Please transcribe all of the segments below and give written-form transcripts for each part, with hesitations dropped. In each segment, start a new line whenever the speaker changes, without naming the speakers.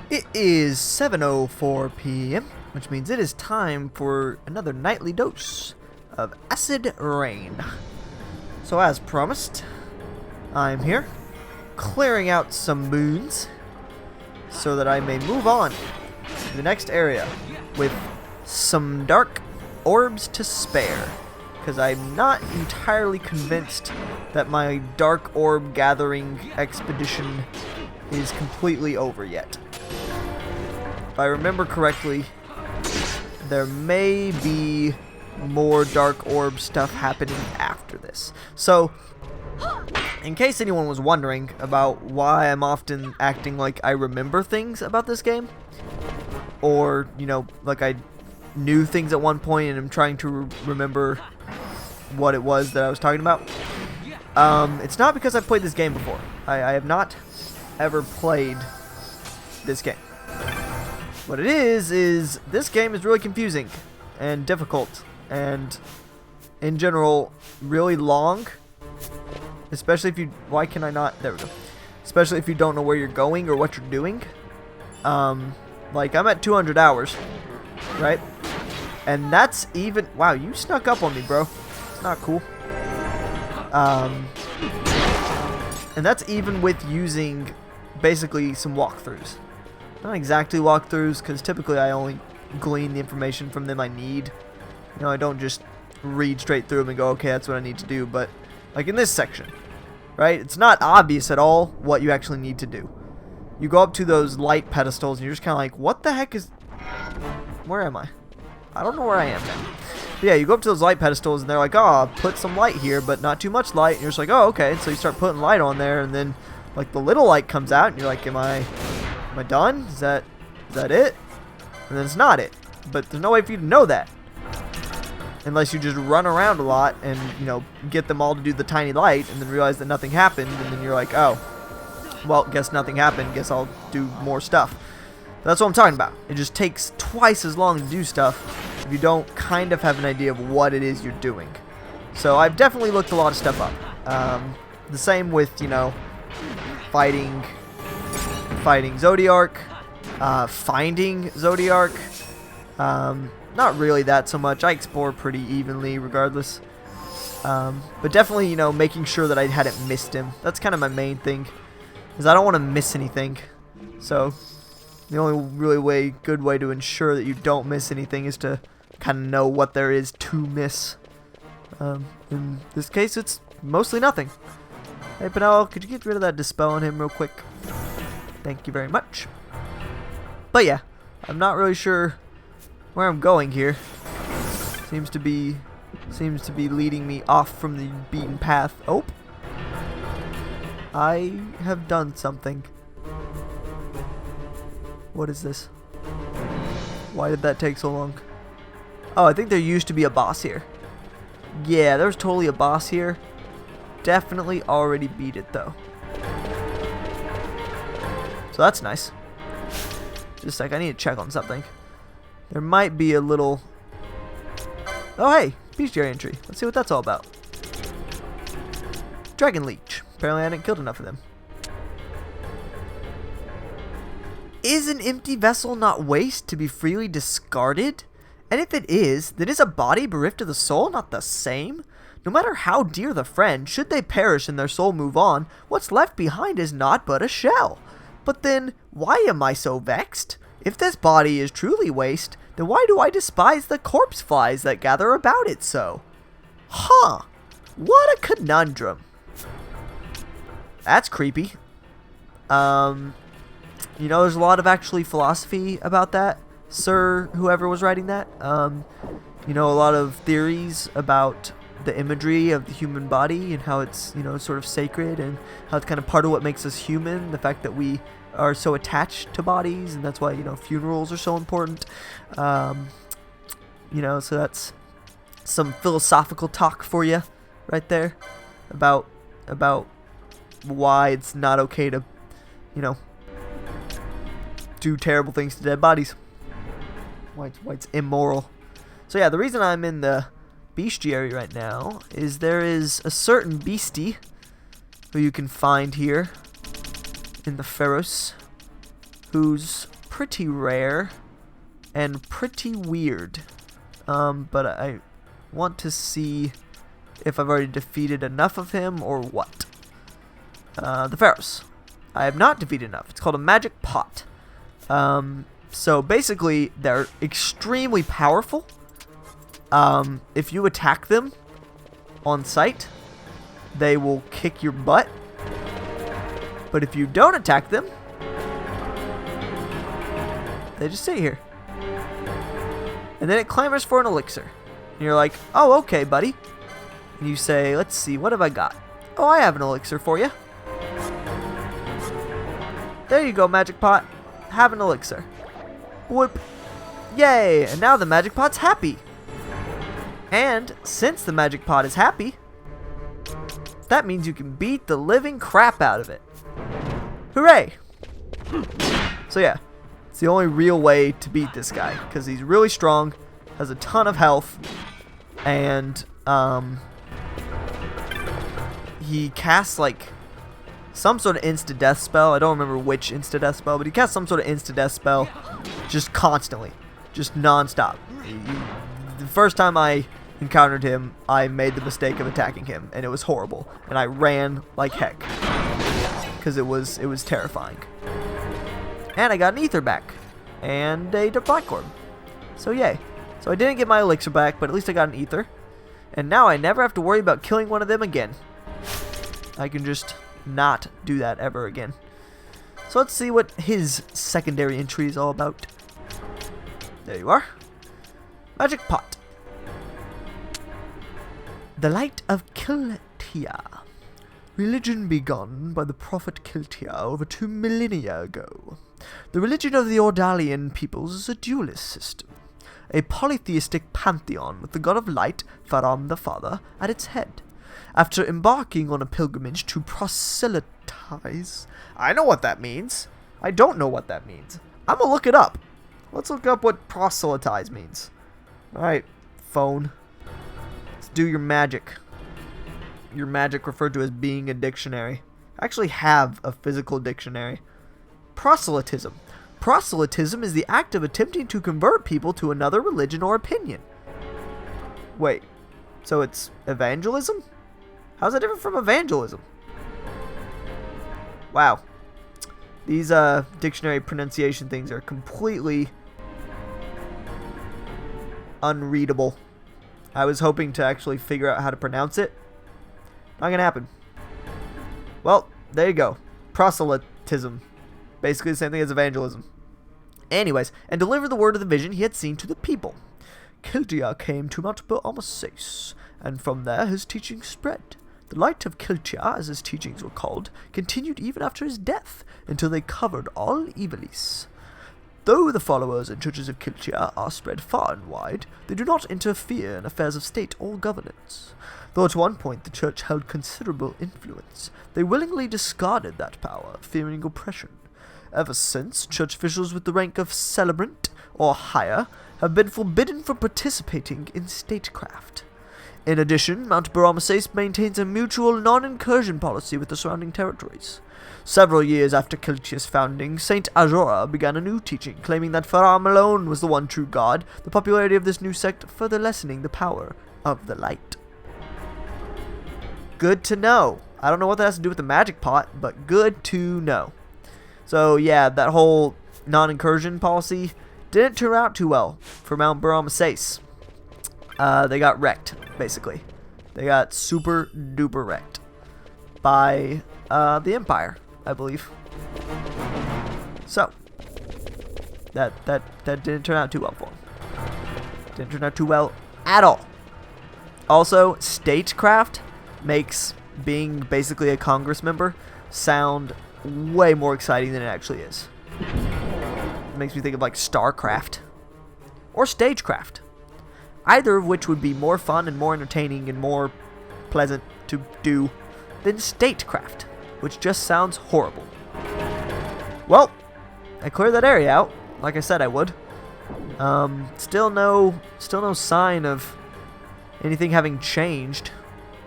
It is 7:04 p.m., which means it is time for another nightly dose of acid rain. So as promised, I'm here, clearing out some moons so that I may move on to the next area with some dark orbs to spare, because I'm not entirely convinced that my dark orb gathering expedition is completely over yet. If I remember correctly, there may be more dark orb stuff happening after this. So, in case anyone was wondering about why I'm often acting like I remember things about this game, or, you know, like I knew things at one point and I'm trying to remember what it was that I was talking about, it's not because I've played this game before. I have not ever played this game. What it is this game is really confusing and difficult and in general really long, especially if you, why can I not, there we go, especially if you don't know where you're going or what you're doing. Like I'm at 200 hours, right? And that's even, wow, you snuck up on me, bro. It's not cool. And that's even with using basically some walkthroughs. Not exactly walkthroughs, because typically I only glean the information from them I need. You know, I don't just read straight through them and go, okay, that's what I need to do. But, like in this section, right, it's not obvious at all what you actually need to do. You go up to those light pedestals and you're just kind of like, what the heck is... Where am I? I don't know where I am now. But yeah, you go up to those light pedestals and they're like, oh, put some light here, but not too much light. And you're just like, oh, okay. So you start putting light on there, and then like the little light comes out and you're like, am I done? Is that it? And then it's not it. But there's no way for you to know that unless you just run around a lot and, you know, get them all to do the tiny light and then realize that nothing happened, and then you're like, oh, well, guess nothing happened, guess I'll do more stuff. That's what I'm talking about. It just takes twice as long to do stuff if you don't kind of have an idea of what it is you're doing. So I've definitely looked a lot of stuff up. The same with, you know, fighting Zodiark, finding Zodiark. Not really that so much. I explore pretty evenly regardless. But definitely, you know, making sure that I hadn't missed him. That's kind of my main thing, is I don't want to miss anything. So the only really good way to ensure that you don't miss anything is to kind of know what there is to miss. In this case, it's mostly nothing. Hey, Pinel, could you get rid of that dispel on him real quick? Thank you very much. But yeah, I'm not really sure where I'm going here. Seems to be leading me off from the beaten path. Oh, I have done something. What is this? Why did that take so long? Oh, I think there used to be a boss here. Yeah, there's totally a boss here. Definitely already beat it though. So that's nice. Just a sec, I need to check on something. There might be a little... Oh hey, bestiary entry. Let's see what that's all about. Dragon Leech. Apparently I hadn't killed enough of them. Is an empty vessel not waste to be freely discarded? And if it is, then is a body bereft of the soul not the same? No matter how dear the friend, should they perish and their soul move on, what's left behind is naught but a shell. But then, why am I so vexed? If this body is truly waste, then why do I despise the corpse flies that gather about it so? Huh, what a conundrum. That's creepy. You know, there's a lot of actually philosophy about that, sir, whoever was writing that. You know, a lot of theories about the imagery of the human body and how it's, you know, sort of sacred, and how it's kind of part of what makes us human, the fact that we are so attached to bodies, and that's why, you know, funerals are so important. You know, so that's some philosophical talk for you right there about why it's not okay to, you know, do terrible things to dead bodies. Why it's immoral. So yeah, the reason I'm in the bestiary right now is there is a certain beastie who you can find here in the Pharos, whose pretty rare and pretty weird. But I want to see if I've already defeated enough of him or what. The Pharaohs. I have not defeated enough. It's called a magic pot. So basically, they're extremely powerful. If you attack them on sight, they will kick your butt. But if you don't attack them, they just sit here. And then it clamors for an elixir. And you're like, oh, okay, buddy. And you say, let's see, what have I got? Oh, I have an elixir for you. There you go, magic pot. Have an elixir. Whoop. Yay! And now the magic pot's happy. And since the magic pot is happy, that means you can beat the living crap out of it. Hooray! So yeah, it's the only real way to beat this guy, because he's really strong, has a ton of health, and he casts like some sort of insta-death spell. I don't remember which insta-death spell, but he casts some sort of insta-death spell just constantly, just non-stop. The first time I encountered him, I made the mistake of attacking him, and it was horrible, and I ran like heck because it was terrifying. And I got an ether back and a black orb, so yay. So I didn't get my elixir back, but at least I got an ether, and now I never have to worry about killing one of them again. I can just not do that ever again. So let's see what his secondary entry is all about. There you are. Magic pot. The Light of Kiltia. Religion begun by the prophet Kiltia over 2 millennia ago. The religion of the Ordalian peoples is a dualist system. A polytheistic pantheon with the god of light, Faram the Father, at its head. After embarking on a pilgrimage to proselytize... I know what that means. I don't know what that means. I'm gonna look it up. Let's look up what proselytize means. Alright, phone. Let's do your magic. Your magic referred to as being a dictionary. I actually have a physical dictionary. Proselytism. Proselytism is the act of attempting to convert people to another religion or opinion. Wait, so it's evangelism? How's that different from evangelism? Wow. These dictionary pronunciation things are completely unreadable. I was hoping to actually figure out how to pronounce it. Not gonna happen. Well, there you go. Proselytism. Basically the same thing as evangelism. Anyways, and deliver the word of the vision he had seen to the people. Kiltia came to Mount Beramases, and from there his teachings spread. The light of Kiltia, as his teachings were called, continued even after his death, until they covered all Evilis. Though the followers and churches of Kiltia are spread far and wide, they do not interfere in affairs of state or governance. Though at one point the church held considerable influence, they willingly discarded that power, fearing oppression. Ever since, church officials with the rank of celebrant or higher have been forbidden from participating in statecraft. In addition, Mount Beramases maintains a mutual non-incursion policy with the surrounding territories. Several years after Kiltia's founding, Saint Azora began a new teaching, claiming that Faram alone was the one true god, the popularity of this new sect further lessening the power of the light. Good to know. I don't know what that has to do with the magic pot, but good to know. So yeah, that whole non-incursion policy didn't turn out too well for Mount Beramases. They got wrecked, basically. They got super duper wrecked by the Empire, I believe. So that didn't turn out too well for them. Didn't turn out too well at all. Also, statecraft makes being basically a Congress member sound way more exciting than it actually is. It makes me think of like StarCraft or Stagecraft. Either of which would be more fun and more entertaining and more pleasant to do than Statecraft, which just sounds horrible. Well, I cleared that area out, like I said I would. Still no sign of anything having changed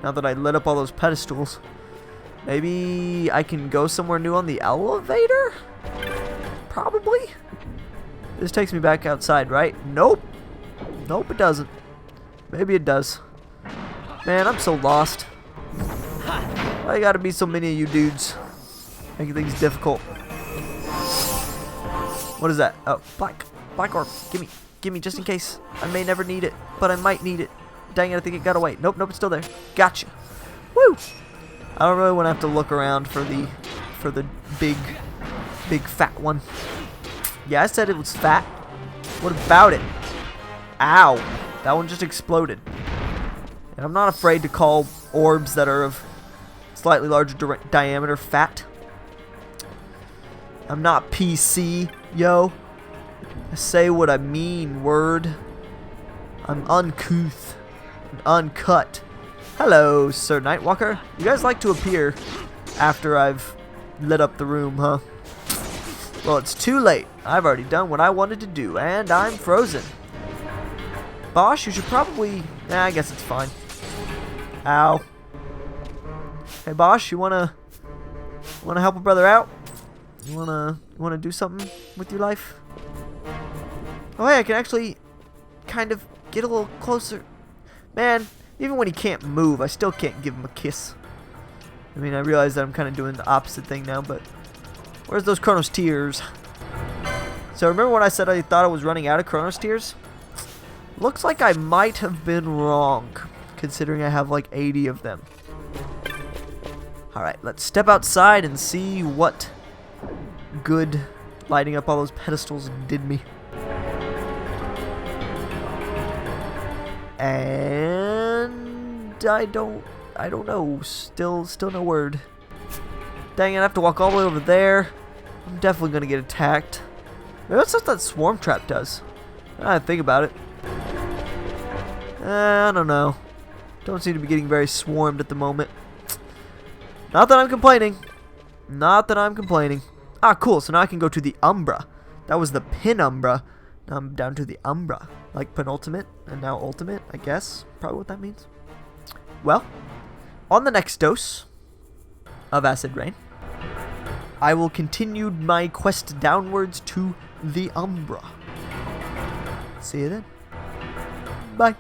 now that I lit up all those pedestals. Maybe I can go somewhere new on the elevator? Probably. This takes me back outside, right? Nope. Nope, it doesn't. Maybe it does. Man, I'm so lost. Why gotta be so many of you dudes? Making things difficult. What is that? Oh, black orb. Gimme, just in case. I may never need it, but I might need it. Dang it, I think it got away. Nope, it's still there. Gotcha. Woo! I don't really want to have to look around for the big fat one. Yeah, I said it was fat. What about it? Ow! That one just exploded. And I'm not afraid to call orbs that are of slightly larger diameter fat. I'm not PC, yo. I say what I mean, word. I'm uncouth and uncut. Hello, Sir Nightwalker. You guys like to appear after I've lit up the room, huh? Well, it's too late. I've already done what I wanted to do, and I'm frozen. Bosch, you should probably... Nah, I guess it's fine. Ow. Hey, Bosch, you wanna help a brother out? You wanna do something with your life? Oh, hey, I can actually kind of get a little closer. Man, even when he can't move, I still can't give him a kiss. I mean, I realize that I'm kind of doing the opposite thing now, but where's those Chronos Tears? So remember when I said I thought I was running out of Chronos Tears? Looks like I might have been wrong, considering I have like 80 of them. Alright, let's step outside and see what good lighting up all those pedestals did me. And I don't know. Still no word. Dang it, I have to walk all the way over there. I'm definitely gonna get attacked. Maybe that's what that swarm trap does. I think about it. I don't know. Don't seem to be getting very swarmed at the moment. Not that I'm complaining. Not that I'm complaining. Ah, cool. So now I can go to the Umbra. That was the Penumbra. Now I'm down to the Umbra. Like penultimate and now ultimate, I guess. Probably what that means. Well, on the next dose of Acid Rain, I will continue my quest downwards to the Umbra. See you then. Bye.